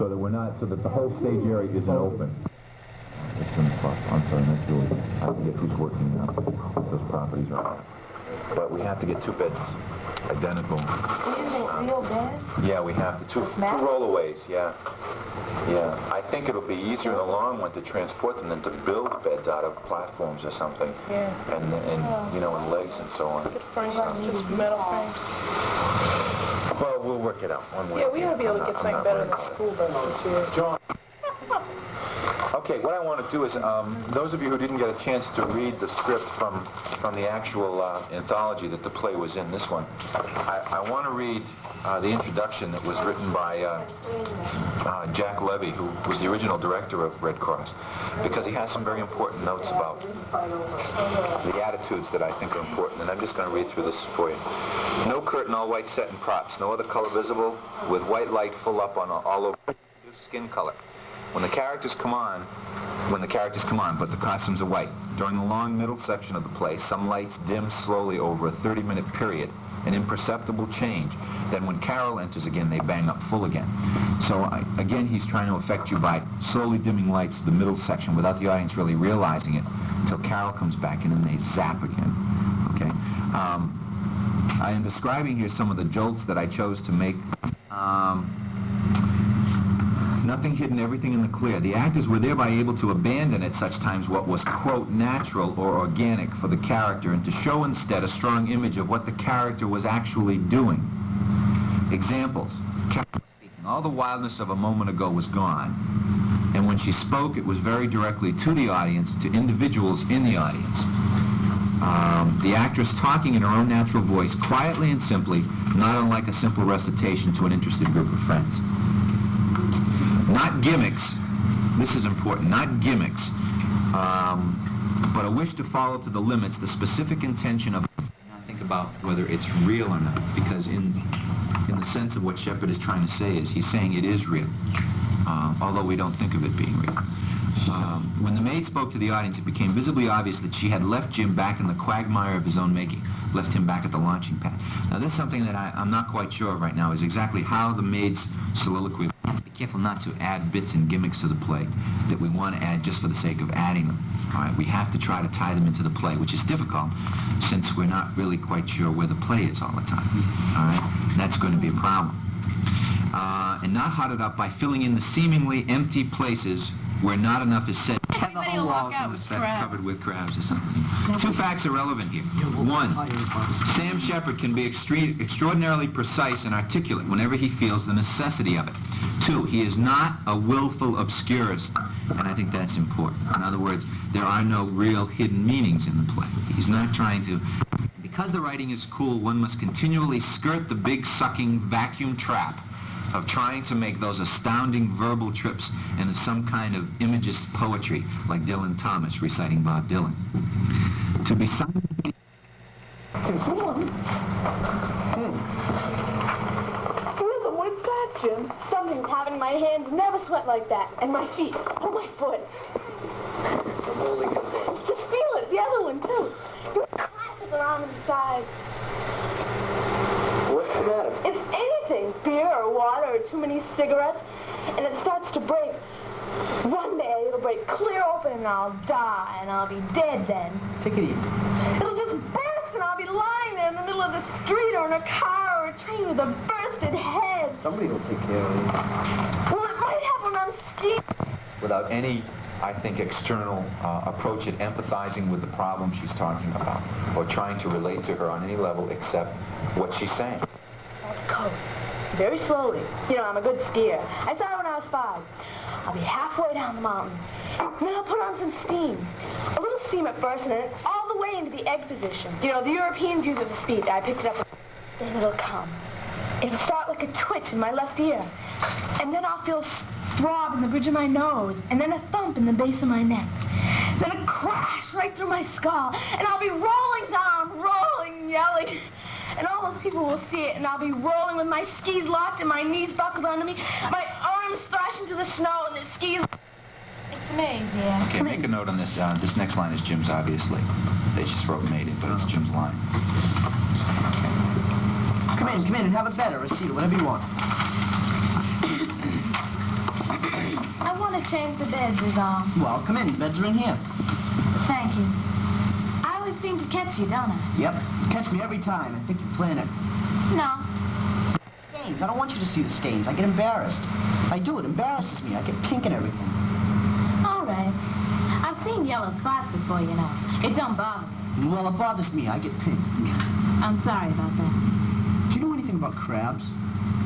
so that we're not, so that the whole stage area isn't open. I'm sorry, that's Julie. I forget who's working now. Those properties are. But we have to get 2 beds identical. Real beds? Yeah, we have the 2 rollaways. Yeah. Yeah. I think it'll be easier in the long run to transport them than to build beds out of platforms or something. Yeah. And you know, and legs and so on. Just metal frames. Well, we'll work it out one way. Yeah, we ought to be able to get something better than school buses here. John. Okay, what I want to do is, those of you who didn't get a chance to read the script from the actual anthology that the play was in, this one, I want to read the introduction that was written by Jack Levy, who was the original director of Red Cross, because he has some very important notes about the attitudes that I think are important, and I'm just going to read through this for you. No curtain, all white set and props, no other color visible, with white light full up on all over skin color. When the characters come on, but the costumes are white. During the long middle section of the play, some lights dim slowly over a 30-minute period, an imperceptible change. Then when Carol enters again, they bang up full again. So again, he's trying to affect you by slowly dimming lights to the middle section without the audience really realizing it until Carol comes back in and they zap again. Okay. I am describing here some of the jolts that I chose to make. Nothing hidden, everything in the clear. The actors were thereby able to abandon at such times what was, quote, natural or organic for the character and to show instead a strong image of what the character was actually doing. Examples. Carol speaking. All the wildness of a moment ago was gone. And when she spoke, it was very directly to the audience, to individuals in the audience. The actress talking in her own natural voice, quietly and simply, not unlike a simple recitation to an interested group of friends. Not gimmicks, this is important, not gimmicks, but a wish to follow to the limits the specific intention of, think about whether it's real or not, because in the sense of what Shepard is trying to say is, he's saying it is real, although we don't think of it being real. When the maid spoke to the audience, it became visibly obvious that she had left Jim back in the quagmire of his own making, left him back at the launching pad. Now, this is something that I'm not quite sure of right now, is exactly how the maid's soliloquy. Be careful not to add bits and gimmicks to the play that we want to add just for the sake of adding them. All right, we have to try to tie them into the play, which is difficult since we're not really quite sure where the play is all the time. All right, and that's going to be a problem. And not hot it up by filling in the seemingly empty places where not enough is said. The whole walls on the set covered with crabs or something. 2 facts are relevant here. 1, Sam Shepard can be extraordinarily precise and articulate whenever he feels the necessity of it. 2, he is not a willful obscurist, and I think that's important. In other words, there are no real hidden meanings in the play. He's not trying to... Because the writing is cool, one must continually skirt the big sucking vacuum trap of trying to make those astounding verbal trips into some kind of imagist poetry, like Dylan Thomas reciting Bob Dylan. To be simultaneously... Rhythm, what's that, Jim? Something's happening. My hands never sweat like that. And my feet. Oh, my foot. Holding it there. Just feel it. The other one, too. Your classes around the sides. What's the matter? It's anything, beer or water or too many cigarettes, and it starts to break. One day it'll break clear open and I'll die and I'll be dead then. Take it easy. It'll just burst and I'll be lying there in the middle of the street or in a car or a train with a bursted head. Somebody will take care of you. Well, it might happen on ski. Without any, I think, external approach at empathizing with the problem she's talking about, or trying to relate to her on any level except what she's saying. That's coast. Very slowly. You know, I'm a good skier. I started when I was 5. I'll be halfway down the mountain. And then I'll put on some steam. A little steam at first, and then all the way into the egg position. You know, the Europeans use it for speed. I picked it up. Then it'll come. It'll start like a twitch in my left ear. And then I'll feel throb in the bridge of my nose, and then a thump in the base of my neck. Then a crash right through my skull, and I'll be rolling down, rolling, yelling. And all those people will see it, and I'll be rolling with my skis locked and my knees buckled under me, my arms thrashing to the snow, and the skis... It's amazing, yeah. Okay, make a note on this. This next line is Jim's, obviously. They just wrote made it, but it's Jim's line. Come in and have a bed or a seat or whatever you want. to change the beds is all. Well, come in. The beds are in here. Thank you. I always seem to catch you, don't I? Yep. You catch me every time. I think you plan it. No. Stains. I don't want you to see the stains. I get embarrassed. I do. It embarrasses me. I get pink and everything. All right. I've seen yellow spots before, you know. It don't bother me. Well, it bothers me. I get pink. I'm sorry about that. Do you know anything about crabs?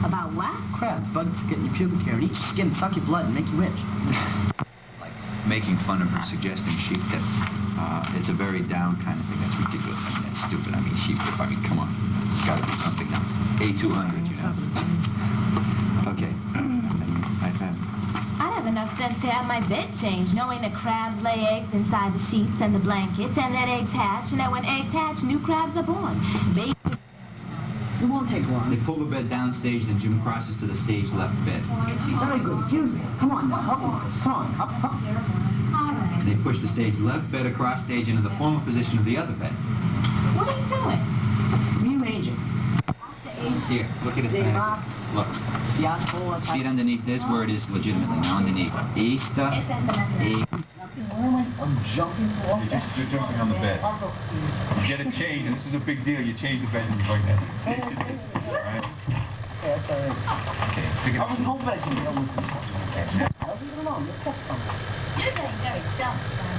About what? Crabs. Bugs get in your pubic hair and eat your skin, suck your blood, and make you itch. Like making fun of her, suggesting that it's a very down kind of thing. That's ridiculous. I mean, that's stupid. I mean, I mean, come on. It's got to be something else. A200, you know. Okay. I'd have enough sense to have my bed changed, knowing that crabs lay eggs inside the sheets and the blankets, and that eggs hatch, and that when eggs hatch, new crabs are born. Baby. It won't take long. They pull the bed downstage, then Jim crosses to the stage left bed. Very good. Use me. Come on now. Help me with this. Come on. Up. All right. They push the stage left bed across stage into the former position of the other bed. What are you doing? Rearranging. Here, look at it. Look. See it underneath this where it is legitimately. Now underneath. Easter. It's sentimental. I'm jumping off. You're jumping on the bed. You get it changed, and this is a big deal. You change the bed and like that. All right? Okay, pick it I up. was hoping I could deal with this. I'll leave it alone. You'll catch something. You're getting very dumb, son.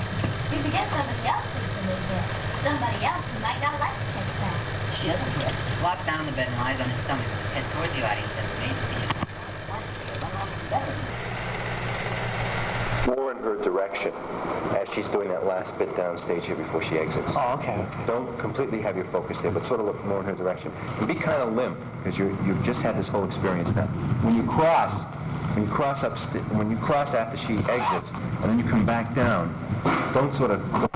You forget somebody else needs to live there. Somebody else who might not like to catch that. She doesn't care. Flops down on the bed and lies on his stomach with his head towards the audience as the main feature. More in her direction as she's doing that last bit downstage here before she exits. Oh, okay. Don't completely have your focus there, but sort of look more in her direction. And be kind of limp, because you've just had this whole experience now. When you cross after she exits, and then you come back down, don't sort of... Look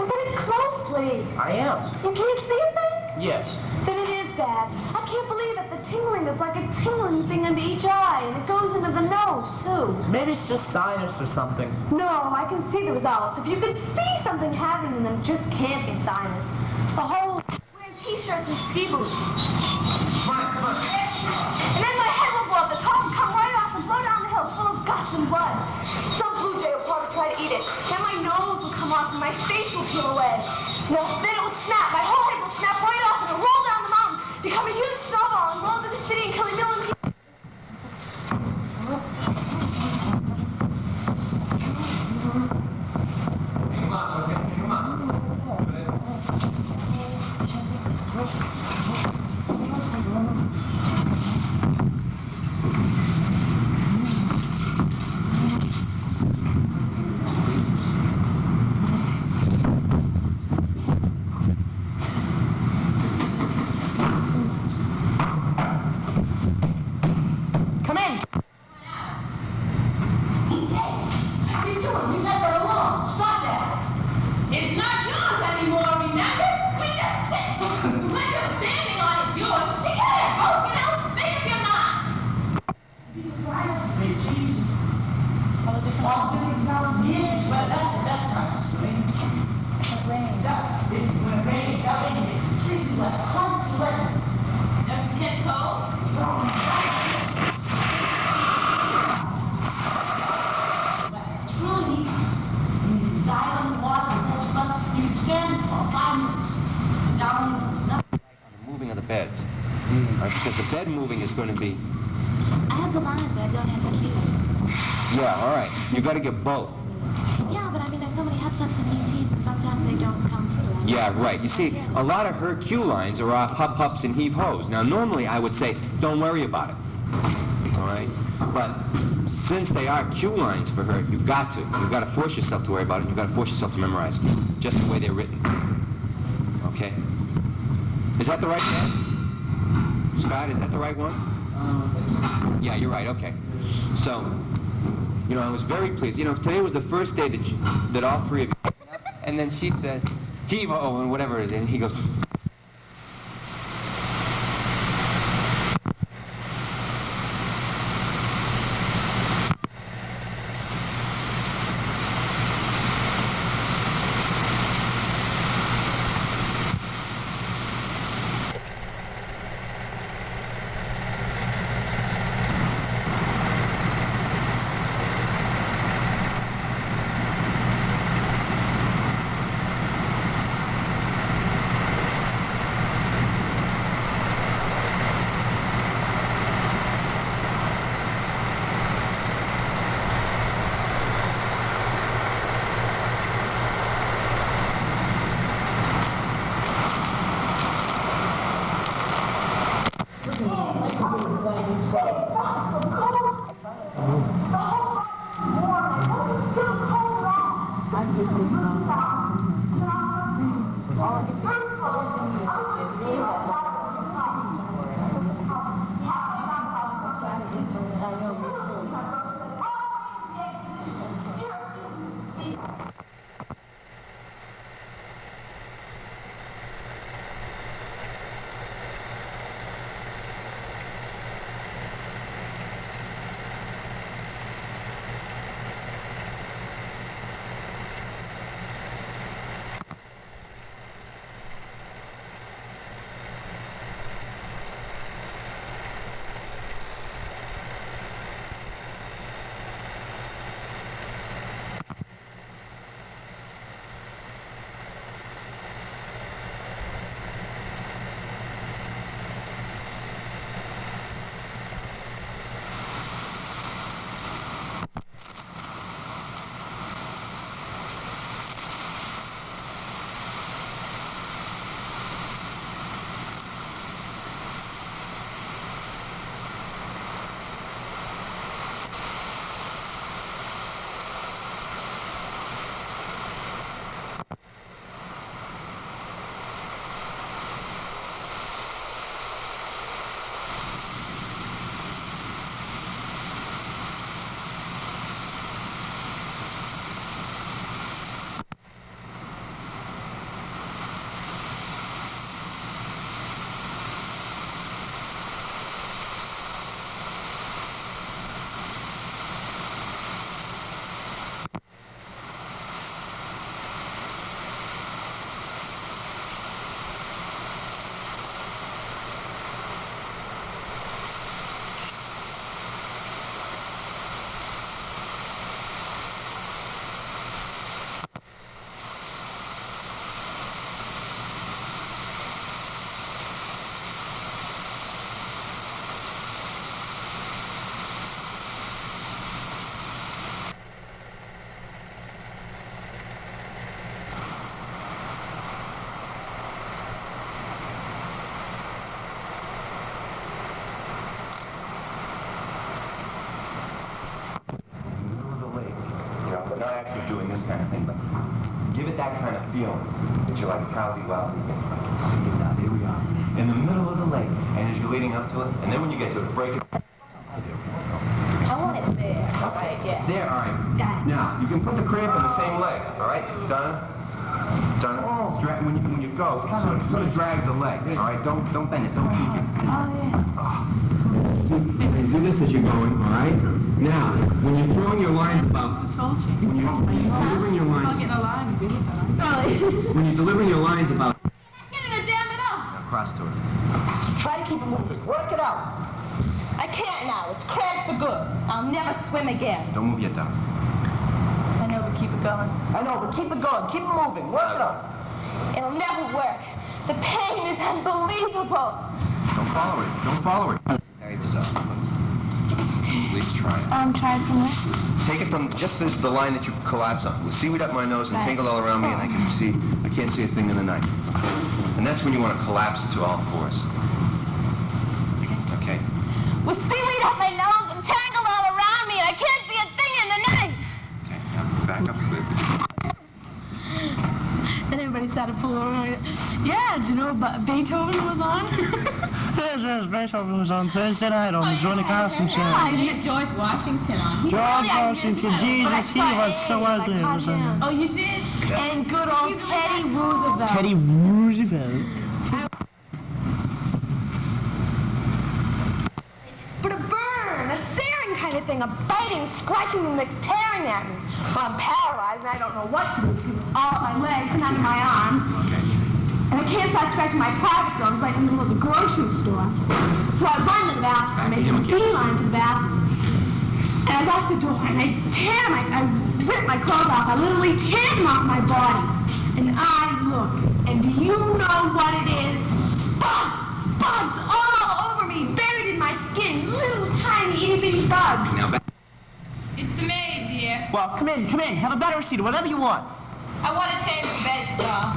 at it closely. I am. You can't see a thing? Yes. Then it is bad. I can't believe it. The tingling is like a tingling thing under each eye, and it goes into the nose, too. Maybe it's just sinus or something. No, I can see the results. If you could see something happening, then it just can't be sinus. The whole wearing t-shirts and ski boots. Come on. And then my head will blow up. The top will come right off and blow down the hill full of guts and blood. Some blue jay will probably try to eat it. Then my nose will come off and my face will peel away. Then it will snap. My whole head will snap right off and it'll roll down the mountain, become a huge snowball and roll into the city and kill a million people. Beds. Because the bed moving is going to be... I have the line, but I don't have the cues. Yeah, all right. You got to get both. Yeah, but I mean, there's so many hups and ETs, and sometimes they don't come through. Yeah, right. You see, a lot of her cue lines are off hups and heave-hos. Now, normally I would say, don't worry about it. All right? But since they are cue lines for her, you've got to. You've got to force yourself to worry about it. You've got to force yourself to memorize them, just the way they're written. Okay? Is that the right one? Scott, is that the right one? Yeah, you're right, okay. So, you know, I was very pleased. You know, today was the first day that all three of you... And then she says, heave-ho, and whatever it is, and he goes... that kind of feeling. That you're like proudly well. Now, there we are. In the middle of the lake. And as you're leading up to it, and then when you get to it, break it. I want it there. All right, yeah. There, all right. Got it. Now, you can put the cramp in the same leg, all right? Done? Done? When you go, sort of drag the leg, all right? Don't bend it, don't peek it. Oh, yeah. Do this as you're going, all right? Now, when you're throwing your lines about, when you're delivering your lines, when you're delivering your lines about, Now cross to her. Try to keep it moving. Work it out. I can't now. It's cramped for good. I'll never swim again. Don't move yet, Doc. I know, but keep it going. I know, but keep it going. Keep it moving. Work it out. It'll never work. The pain is unbelievable. Don't follow her. Don't follow her. Very bizarre. At least try it. Try it from there. take it from just the line that you collapse on. With seaweed up my nose and tangled all around me, and I can't see a thing in the night. And that's when you want to collapse to all fours. Okay? With seaweed up my nose and tangled all around me, and I can't see a thing in the night. Okay, now back up a bit. Then everybody started pulling around. Yeah, do you know Beethoven was on? Yes, Beethoven was on Thursday night on the Johnny Carson show. Yeah, You had George Washington on. George Washington, Jesus, he was so ugly, wasn't he? Oh, you did? And good old Teddy Roosevelt. Teddy Roosevelt. But a burn, a searing kind of thing, a biting, scratching that's tearing at me. Well, I'm paralyzed and I don't know what to do because all my legs and under my arms. Okay. And I can't start scratching my private zones right in the middle of the grocery store. So I run to the bathroom, I make a beeline to the bathroom. And I lock the door and I rip my clothes off. I literally tear them off my body. And I look. And do you know what it is? Bugs! Bugs all over me, buried in my skin. Little tiny itty bitty bugs. Now back. It's the maid, dear. Well, come in. Have a better seat, whatever you want. I want to change the bed, doll.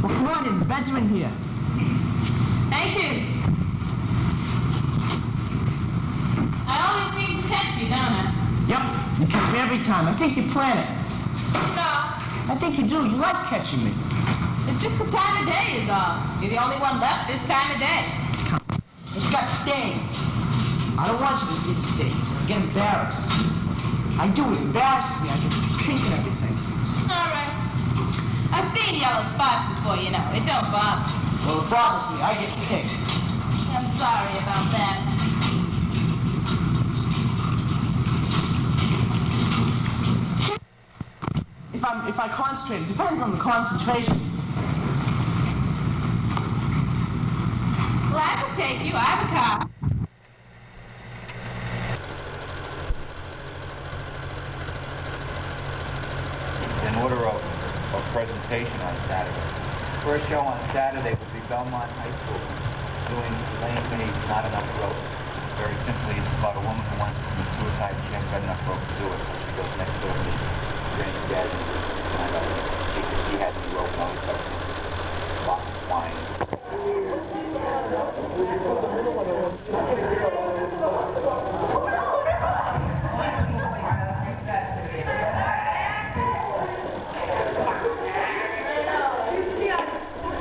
Well, come on in. The beds are in here. Thank you. I always seem to catch you, don't I? Yep, you catch me every time. I think you plan it. No, I think you do. You like catching me. it's just the time of day is all. You're the only one left this time of day. It's got stains. I don't want you to see the stains. I get embarrassed. I do. It embarrasses me. I get pink and everything. All right. I've seen yellow spots before, you know. It don't bother me. Well, it bothers me. I get pink. I'm sorry about that. If I concentrate, it depends on the concentration. Well, I will take you. I have a car. In order of presentation on Saturday. First show on Saturday will be Belmont High School doing Elaine May's Not Enough Rope. Very simply, it's about a woman who wants to commit suicide. She hasn't got enough rope to do it. So she goes next door to the granddad and find out if he has any rope and all he's got a box of wine.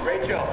Rachel.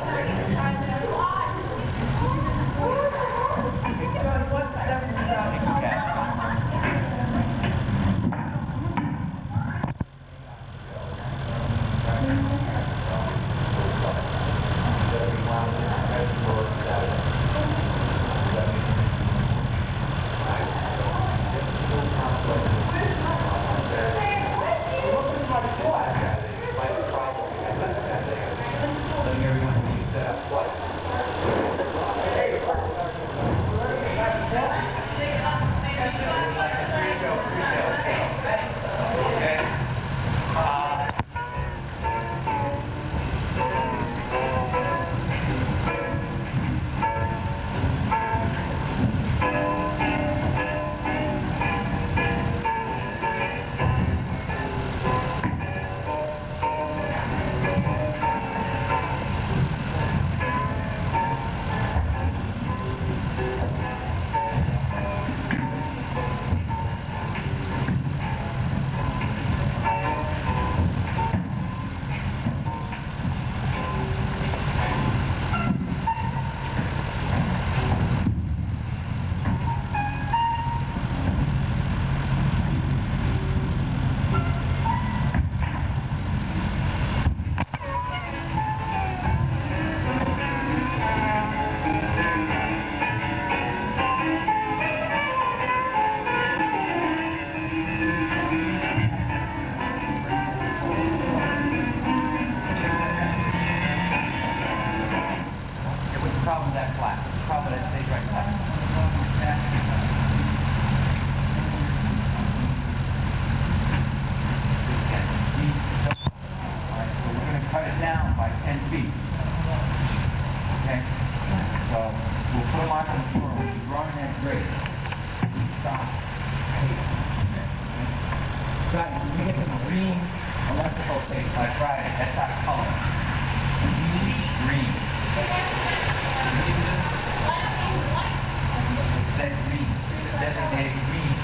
great. Stop. Right, you get the marine electrical tape like Friday, that's our color. Green. It says green. It's designated green.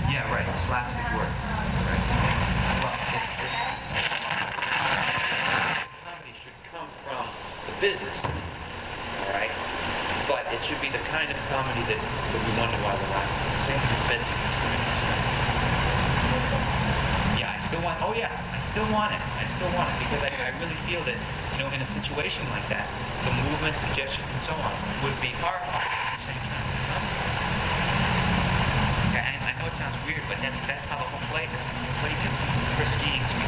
Yeah, right, slapstick work. Right. Well, comedy should come from the business, all right? But it should be the kind of comedy that we wonder why we're laughing. Same with Betsy. Yeah, I still want, oh yeah, I still want it. I still want it because I really feel that, you know, in a situation like that, the movements, the gestures, and so on would be horrifying at the same time. Okay, and I know it sounds weird, but that's how the whole play is. The whole play is. We're skiing, so we